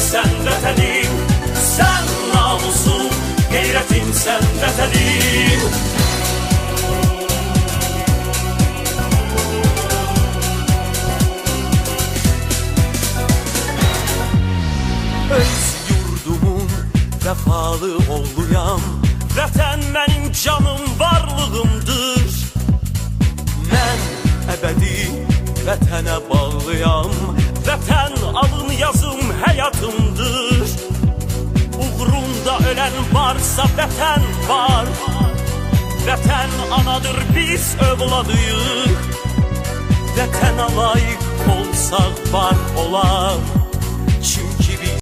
sen vətənim, sən namusum, qeyrətim sən vətənim. Öz yurdumun vəfalı oğluyam, vətən mənim canım varlığımdır. Mən əbədi vətənə bağlıyam, vətən alın yazım həyatımdır. Uğrunda ölən varsa vətən var, vətən anadır biz övladıyıq. Vətənə layiq olsaq var olar.